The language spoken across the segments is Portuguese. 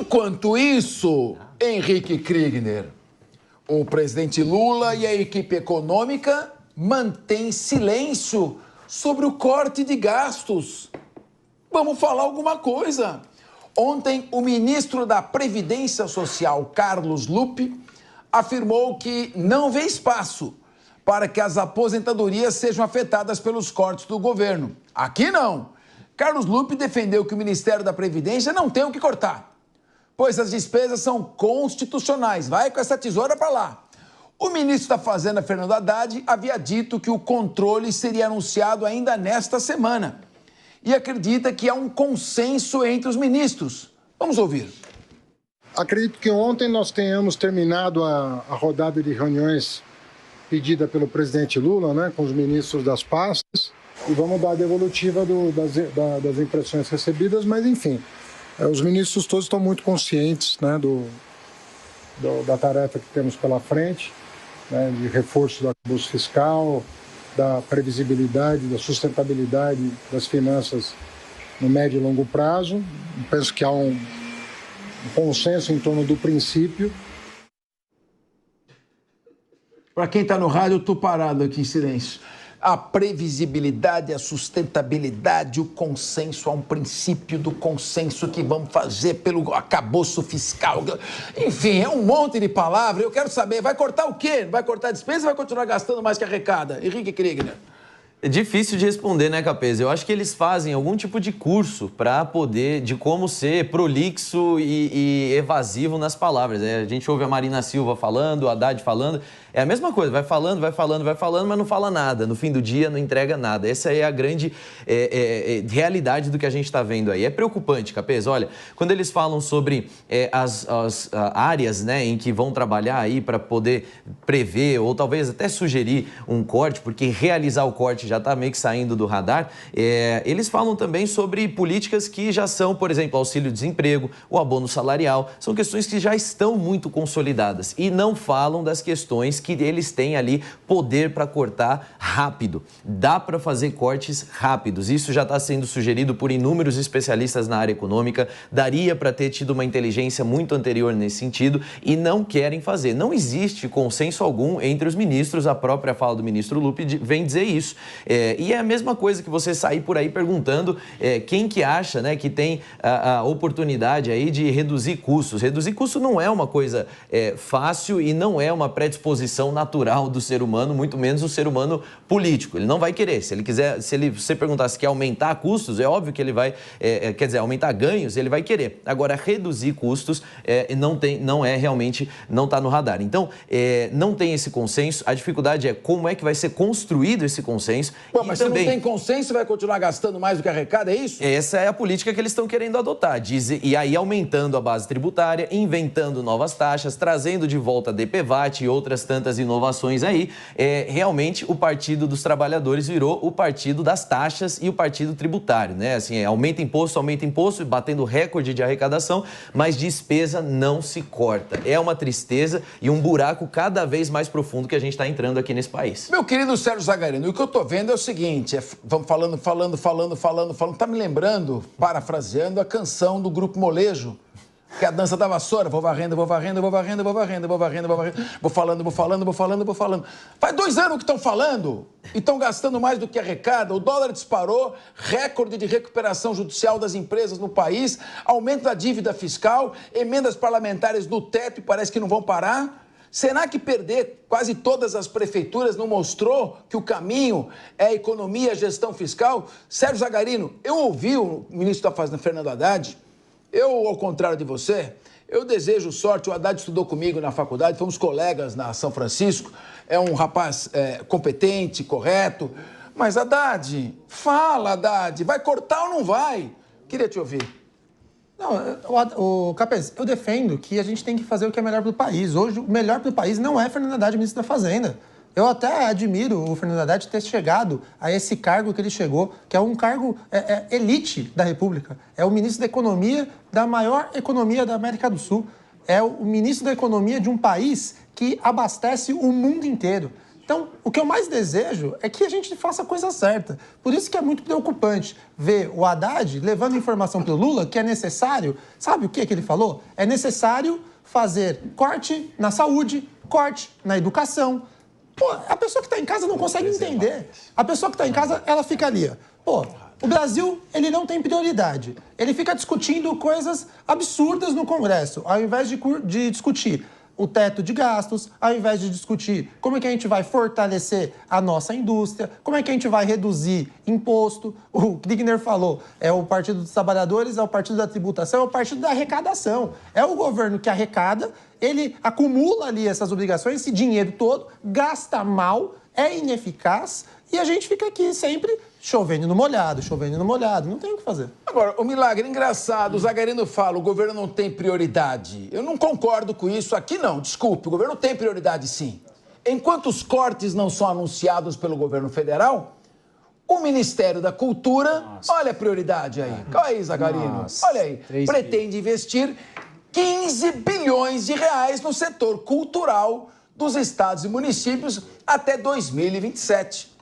Enquanto isso, Henrique Kriegner, o presidente Lula e a equipe econômica mantêm silêncio sobre o corte de gastos. Vamos falar alguma coisa. Ontem, o ministro da Previdência Social, Carlos Lupe, afirmou que não vê espaço para que as aposentadorias sejam afetadas pelos cortes do governo. Aqui não. Carlos Lupe defendeu que o Ministério da Previdência não tem o que cortar, pois as despesas são constitucionais. Vai com essa tesoura para lá. O ministro da Fazenda, Fernando Haddad, havia dito que o controle seria anunciado ainda nesta semana e acredita que há um consenso entre os ministros. Vamos ouvir. Acredito que ontem nós tenhamos terminado a rodada de reuniões pedida pelo presidente Lula, né, com os ministros das pastas, e vamos dar a devolutiva das impressões recebidas, mas enfim, os ministros todos estão muito conscientes, né, da tarefa que temos pela frente, né, de reforço do arcabouço fiscal, da previsibilidade, da sustentabilidade das finanças no médio e longo prazo. Penso que há um consenso em torno do princípio. Para quem está no rádio, eu estou parado aqui em silêncio. A previsibilidade, a sustentabilidade, o consenso, há um princípio do consenso que vamos fazer pelo arcabouço fiscal. Enfim, é um monte de palavras. Eu quero saber, vai cortar o quê? Vai cortar a despesa ou vai continuar gastando mais que arrecada? Henrique Kriegner. É difícil de responder, né, Capês? Eu acho que eles fazem algum tipo de curso para poder, de como ser prolixo e evasivo nas palavras. A gente ouve a Marina Silva falando, o Haddad falando, é a mesma coisa, vai falando, mas não fala nada. No fim do dia, não entrega nada. Essa é a grande realidade do que a gente está vendo aí. É preocupante, Capês. Olha, quando eles falam sobre as áreas, né, em que vão trabalhar aí para poder prever ou talvez até sugerir um corte, porque realizar o corte já está meio que saindo do radar, eles falam também sobre políticas que já são, por exemplo, auxílio-desemprego, o abono salarial, são questões que já estão muito consolidadas e não falam das questões que eles têm ali poder para cortar rápido. Dá para fazer cortes rápidos. Isso já está sendo sugerido por inúmeros especialistas na área econômica. Daria para ter tido uma inteligência muito anterior nesse sentido e não querem fazer. Não existe consenso algum entre os ministros. A própria fala do ministro Lupe vem dizer isso. E é a mesma coisa que você sair por aí perguntando quem que acha, né, que tem a oportunidade aí de reduzir custos. Reduzir custo não é uma coisa fácil e não é uma predisposição natural do ser humano, muito menos o ser humano político. Ele não vai querer. Se ele quiser, você perguntar se quer aumentar custos, é óbvio que ele vai, quer dizer, aumentar ganhos, ele vai querer. Agora, reduzir custos não é realmente, não está no radar. Então, não tem esse consenso. A dificuldade é como é que vai ser construído esse consenso. Mas também, se não tem consenso, vai continuar gastando mais do que arrecada, é isso? Essa é a política que eles estão querendo adotar. E aí aumentando a base tributária, inventando novas taxas, trazendo de volta a DPVAT e outras tantas inovações aí. Realmente o Partido dos Trabalhadores virou o partido das taxas e o partido tributário, né? Assim, aumenta imposto, batendo recorde de arrecadação, mas despesa não se corta. É uma tristeza e um buraco cada vez mais profundo que a gente está entrando aqui nesse país. Meu querido Sérgio Zagarino, o que eu tô vendo é o seguinte, vamos falando, tá me lembrando, parafraseando a canção do Grupo Molejo, que é a dança da vassoura, vou falando. Faz 2 anos que estão falando e estão gastando mais do que arrecada, o dólar disparou, recorde de recuperação judicial das empresas no país, aumento da dívida fiscal, emendas parlamentares no teto e parece que não vão parar. Será que perder quase todas as prefeituras não mostrou que o caminho é a economia e a gestão fiscal? Sérgio Zagarino, eu ouvi o ministro da Fazenda, Fernando Haddad. Eu, ao contrário de você, eu desejo sorte. O Haddad estudou comigo na faculdade, fomos colegas na São Francisco. É um rapaz competente, correto. Mas, Haddad, fala, Haddad, vai cortar ou não vai? Queria te ouvir. Não, Capês, eu defendo que a gente tem que fazer o que é melhor para o país. Hoje, o melhor para o país não é Fernando Haddad, ministro da Fazenda. Eu até admiro o Fernando Haddad ter chegado a esse cargo que ele chegou, que é um cargo elite da República. É o ministro da Economia da maior economia da América do Sul. É o ministro da Economia de um país que abastece o mundo inteiro. Então, o que eu mais desejo é que a gente faça a coisa certa. Por isso que é muito preocupante ver o Haddad levando informação para o Lula que é necessário... Sabe o que ele falou? É necessário fazer corte na saúde, corte na educação. Pô, a pessoa que está em casa não consegue entender. A pessoa que está em casa, ela fica ali. Pô, o Brasil, ele não tem prioridade. Ele fica discutindo coisas absurdas no Congresso, ao invés de discutir o teto de gastos, ao invés de discutir como é que a gente vai fortalecer a nossa indústria, como é que a gente vai reduzir imposto. O Kriegner falou, é o Partido dos Trabalhadores, é o Partido da Tributação, é o Partido da Arrecadação. É o governo que arrecada, ele acumula ali essas obrigações, esse dinheiro todo, gasta mal, é ineficaz e a gente fica aqui sempre chovendo no molhado, não tem o que fazer. Agora, o Milagre, engraçado, o Zagarino fala, o governo não tem prioridade. Eu não concordo com isso, aqui não, desculpe, o governo tem prioridade sim. Enquanto os cortes não são anunciados pelo governo federal, o Ministério da Cultura, olha a prioridade aí. Olha aí, Zagarino, olha aí, pretende investir 15 bilhões de reais no setor cultural dos estados e municípios até 2027.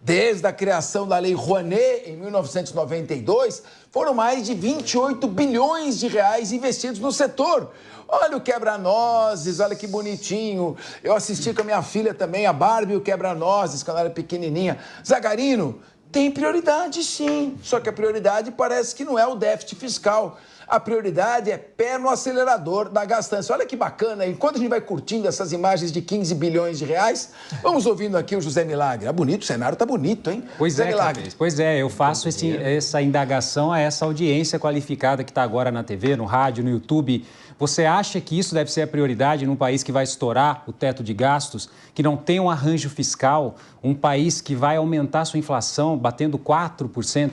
Desde a criação da Lei Rouanet, em 1992, foram mais de 28 bilhões de reais investidos no setor. Olha o Quebra-Nozes, olha que bonitinho. Eu assisti com a minha filha também, a Barbie e o Quebra-Nozes, quando ela era pequenininha. Zagarino, tem prioridade sim, só que a prioridade parece que não é o déficit fiscal. A prioridade é pé no acelerador da gastança. Olha que bacana, enquanto a gente vai curtindo essas imagens de 15 bilhões de reais, vamos ouvindo aqui o José Milagre. Bonito, o cenário tá bonito, hein? Pois é, Milagre. Pois é, eu faço essa indagação a essa audiência qualificada que está agora na TV, no rádio, no YouTube. Você acha que isso deve ser a prioridade num país que vai estourar o teto de gastos, que não tem um arranjo fiscal, um país que vai aumentar sua inflação batendo 4%,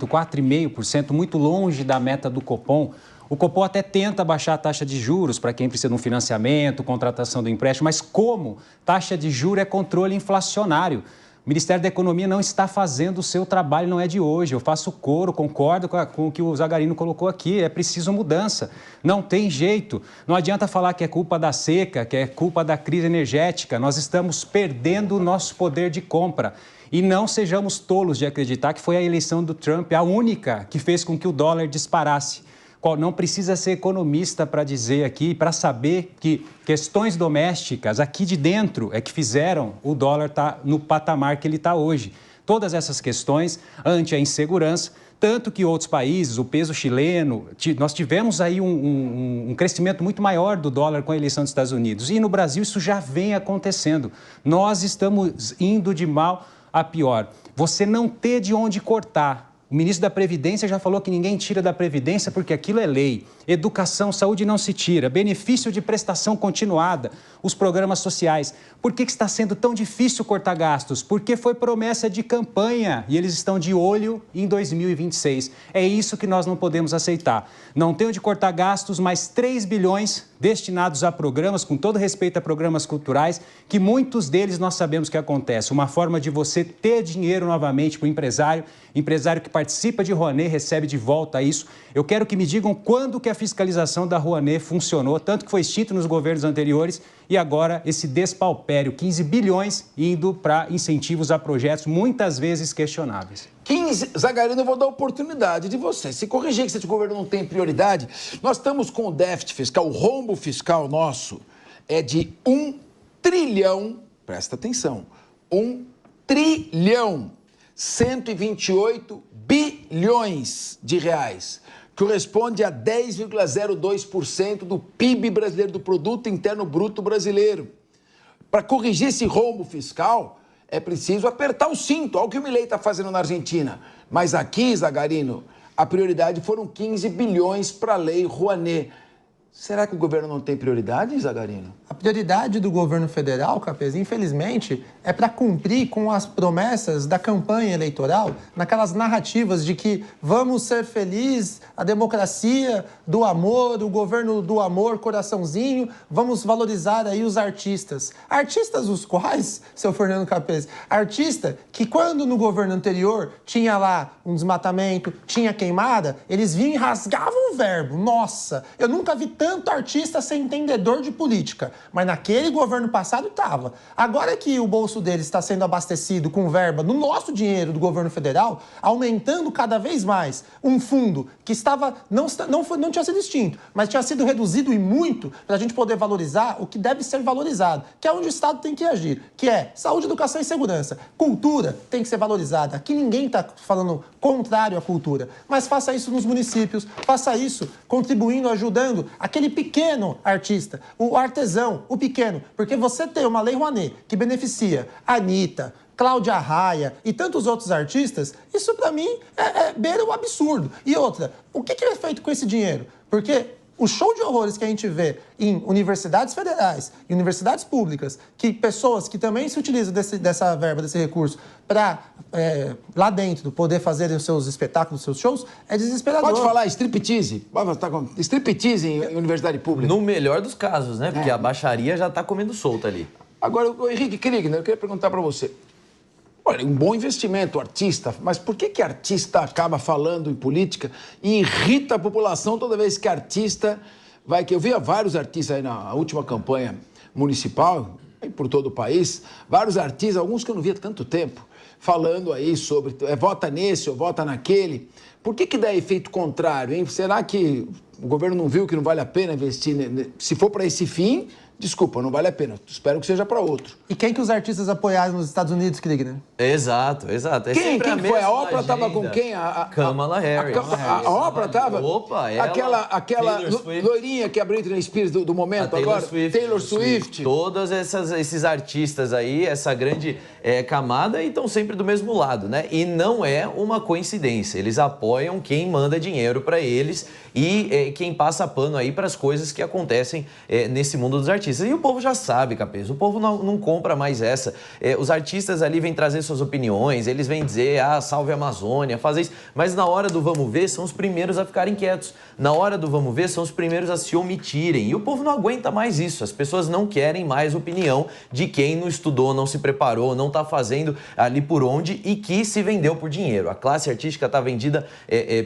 4,5%, muito longe da meta do Copom? O Copom até tenta baixar a taxa de juros para quem precisa de um financiamento, contratação do empréstimo, mas como taxa de juros é controle inflacionário? O Ministério da Economia não está fazendo o seu trabalho, não é de hoje. Eu faço coro, concordo com o que o Zagarino colocou aqui. É preciso mudança. Não tem jeito. Não adianta falar que é culpa da seca, que é culpa da crise energética. Nós estamos perdendo o nosso poder de compra. E não sejamos tolos de acreditar que foi a eleição do Trump a única que fez com que o dólar disparasse. Não precisa ser economista para dizer aqui, para saber que questões domésticas aqui de dentro é que fizeram o dólar estar no patamar que ele está hoje. Todas essas questões ante a insegurança, tanto que outros países, o peso chileno, nós tivemos aí um crescimento muito maior do dólar com a eleição dos Estados Unidos. E no Brasil isso já vem acontecendo. Nós estamos indo de mal a pior. Você não ter de onde cortar. O ministro da Previdência já falou que ninguém tira da Previdência porque aquilo é lei. Educação, saúde não se tira. Benefício de prestação continuada. Os programas sociais. Por que está sendo tão difícil cortar gastos? Porque foi promessa de campanha e eles estão de olho em 2026. É isso que nós não podemos aceitar. Não tem onde cortar gastos, mas 3 bilhões destinados a programas, com todo respeito a programas culturais, que muitos deles nós sabemos que acontece. Uma forma de você ter dinheiro novamente para o empresário que participa de Rouanet recebe de volta isso. Eu quero que me digam quando que a fiscalização da Rouanet funcionou, tanto que foi extinto nos governos anteriores e agora esse despauperio, 15 bilhões indo para incentivos a projetos muitas vezes questionáveis. 15, Zagarino, eu vou dar oportunidade de você se corrigir que esse governo não tem prioridade. Nós estamos com o déficit fiscal, o rombo fiscal nosso é de 1 trilhão, presta atenção, 1 trilhão, 128 bilhões de reais, que corresponde a 10,02% do PIB brasileiro, do Produto Interno Bruto brasileiro. Para corrigir esse rombo fiscal, é preciso apertar o cinto, olha o que o Milei está fazendo na Argentina. Mas aqui, Zagarino, a prioridade foram 15 bilhões para a Lei Rouanet. Será que o governo não tem prioridade, Zagarino? A prioridade do governo federal, Capês, infelizmente, é para cumprir com as promessas da campanha eleitoral, naquelas narrativas de que vamos ser felizes, a democracia do amor, o governo do amor, coraçãozinho, vamos valorizar aí os artistas. Artistas os quais, seu Fernando Capês? Artista que quando no governo anterior tinha lá um desmatamento, tinha queimada, eles vinham e rasgavam o verbo. Nossa, eu nunca vi tanto artista ser entendedor de política, mas naquele governo passado estava. Agora que o bolso deles está sendo abastecido com verba no nosso dinheiro do governo federal, aumentando cada vez mais um fundo que não tinha sido extinto, mas tinha sido reduzido e muito para a gente poder valorizar o que deve ser valorizado, que é onde o Estado tem que agir, que é saúde, educação e segurança. Cultura tem que ser valorizada. Aqui ninguém está falando contrário à cultura, mas faça isso nos municípios, faça isso contribuindo, ajudando aquele pequeno artista, o artesão, o pequeno, porque você tem uma Lei Rouanet que beneficia a Anitta, Cláudia Raia e tantos outros artistas, isso para mim beira o absurdo. E outra, o que é feito com esse dinheiro? Porque o show de horrores que a gente vê em universidades federais e universidades públicas, que pessoas que também se utilizam dessa verba, desse recurso, para lá dentro poder fazer os seus espetáculos, os seus shows, é desesperador. Pode falar striptease? Striptease em universidade pública? No melhor dos casos, né? Porque a baixaria já está comendo solta ali. Agora, o Henrique Kriegner, eu queria perguntar para você. Olha, um bom investimento, artista, mas por que artista acaba falando em política e irrita a população toda vez que artista vai... Eu via vários artistas aí na última campanha municipal, por todo o país, vários artistas, alguns que eu não via há tanto tempo, falando aí sobre vota nesse ou vota naquele. Por que dá efeito contrário, hein? Será que o governo não viu que não vale a pena investir? Se for para esse fim, desculpa, não vale a pena. Espero que seja para outro. E quem que os artistas apoiaram nos Estados Unidos, Kriegner? Exato. É quem foi? A ópera estava com quem? Kamala Harris. A ópera estava? Opa, ela. Aquela loirinha que é a Britney Spears do momento agora? Taylor Swift. Todos esses artistas aí, essa grande camada, e estão sempre do mesmo lado, né? E não é uma coincidência. Eles apoiam quem manda dinheiro para eles e quem passa pano aí para as coisas que acontecem nesse mundo dos artistas. E o povo já sabe, Capês, o povo não compra mais essa. Os artistas ali vêm trazer suas opiniões, eles vêm dizer, salve a Amazônia, fazer isso. Mas na hora do vamos ver, são os primeiros a ficarem quietos. Na hora do vamos ver, são os primeiros a se omitirem. E o povo não aguenta mais isso. As pessoas não querem mais opinião de quem não estudou, não se preparou, não está fazendo ali por onde e que se vendeu por dinheiro. A classe artística está vendida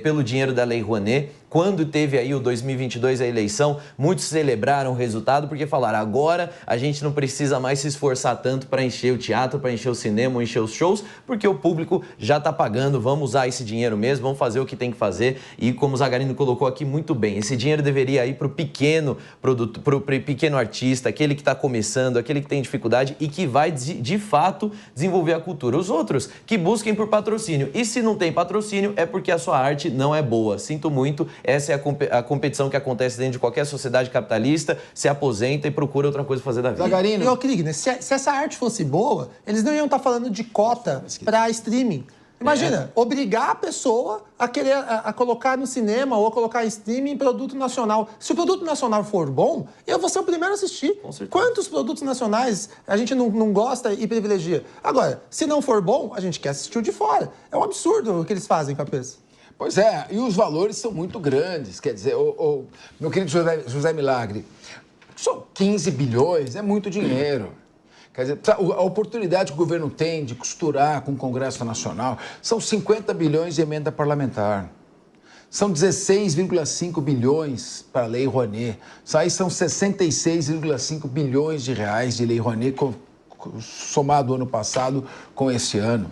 pelo dinheiro da Lei Rouanet. Quando teve aí o 2022, a eleição, muitos celebraram o resultado porque falaram, agora a gente não precisa mais se esforçar tanto para encher o teatro, para encher o cinema, encher os shows, porque o público já está pagando, vamos usar esse dinheiro mesmo, vamos fazer o que tem que fazer. E como o Zagarino colocou aqui muito bem, esse dinheiro deveria ir para o pequeno produto, para o pequeno artista, aquele que está começando, aquele que tem dificuldade e que vai de fato desenvolver a cultura. Os outros que busquem por patrocínio. E se não tem patrocínio é porque a sua arte não é boa. Sinto muito. Essa é a competição que acontece dentro de qualquer sociedade capitalista, se aposenta e procura outra coisa pra fazer da vida. Zagarino. E, Kriegner, se essa arte fosse boa, eles não iam estar falando de cota para streaming. Imagina, obrigar a pessoa a querer a colocar no cinema ou a colocar em streaming produto nacional. Se o produto nacional for bom, eu vou ser o primeiro a assistir. Com certeza. Quantos produtos nacionais a gente não gosta e privilegia? Agora, se não for bom, a gente quer assistir o de fora. É um absurdo o que eles fazem, Capês. Pois e os valores são muito grandes. Quer dizer, meu querido José Milagre, só 15 bilhões é muito dinheiro. Quer dizer, a oportunidade que o governo tem de costurar com o Congresso Nacional são 50 bilhões de emenda parlamentar. São 16,5 bilhões para a Lei Rouanet. Aí são 66,5 bilhões de reais de Lei Rouanet somado ano passado com esse ano.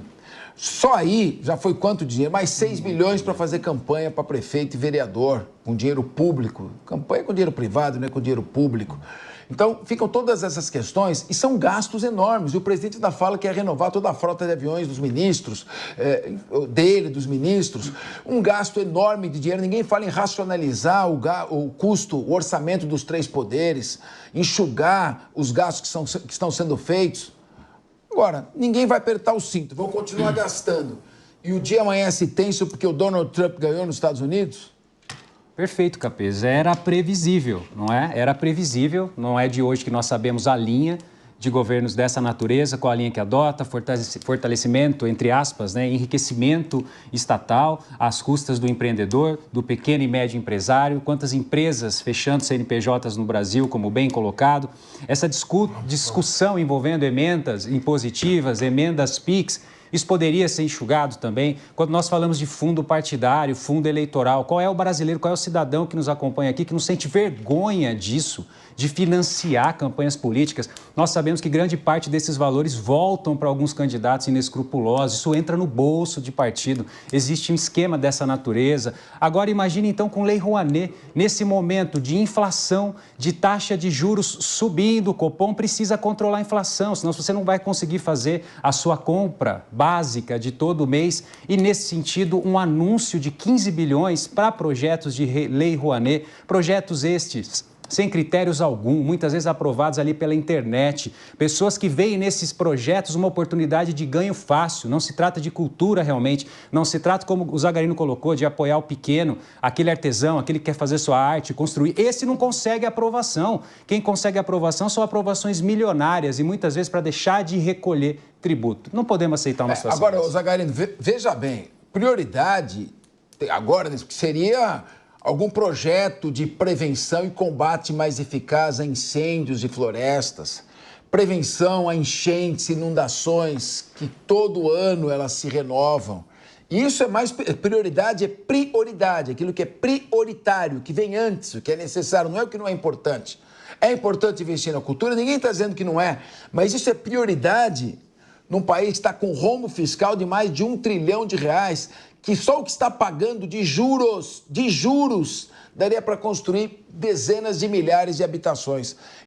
Só aí já foi quanto dinheiro? Mais 6 bilhões para fazer campanha para prefeito e vereador, com dinheiro público. Campanha com dinheiro privado, não é com dinheiro público. Então, ficam todas essas questões e são gastos enormes. E o presidente ainda fala que quer renovar toda a frota de aviões dos ministros, dos ministros. Um gasto enorme de dinheiro. Ninguém fala em racionalizar o custo, o orçamento dos 3 poderes, enxugar os gastos que estão sendo feitos. Agora, ninguém vai apertar o cinto, vão continuar gastando. E o dia amanhece tenso porque o Donald Trump ganhou nos Estados Unidos? Perfeito, Capês. Era previsível, não é? Era previsível, não é de hoje que nós sabemos a linha de governos dessa natureza, qual a linha que adota, fortalecimento, entre aspas, né, enriquecimento estatal às custas do empreendedor, do pequeno e médio empresário, quantas empresas fechando CNPJs no Brasil, como bem colocado. Essa discussão envolvendo emendas impositivas, emendas PIX, Isso poderia ser enxugado também. Quando nós falamos de fundo partidário, fundo eleitoral, qual é o brasileiro, qual é o cidadão que nos acompanha aqui que não sente vergonha disso, de financiar campanhas políticas? Nós sabemos que grande parte desses valores voltam para alguns candidatos inescrupulosos. Isso entra no bolso de partido. Existe um esquema dessa natureza. Agora imagine então com Lei Rouanet, nesse momento de inflação, de taxa de juros subindo, o Copom precisa controlar a inflação, senão você não vai conseguir fazer a sua compra básica de todo mês. E nesse sentido, um anúncio de 15 bilhões para projetos de Lei Rouanet, projetos estes sem critérios algum, muitas vezes aprovados ali pela internet. Pessoas que veem nesses projetos uma oportunidade de ganho fácil. Não se trata de cultura realmente, não se trata, como o Zagarino colocou, de apoiar o pequeno, aquele artesão, aquele que quer fazer sua arte, construir. Esse não consegue aprovação. Quem consegue aprovação são aprovações milionárias e muitas vezes para deixar de recolher tributo. Não podemos aceitar uma situação Agora, dessa. Zagarino, veja bem, prioridade agora seria algum projeto de prevenção e combate mais eficaz a incêndios de florestas, prevenção a enchentes, inundações, que todo ano elas se renovam. Isso é mais prioridade, aquilo que é prioritário, que vem antes, o que é necessário, não é o que não é importante. É importante investir na cultura, ninguém está dizendo que não é, mas isso é prioridade num país que está com rombo fiscal de mais de R$1 trilhão, que só o que está pagando de juros, daria para construir dezenas de milhares de habitações.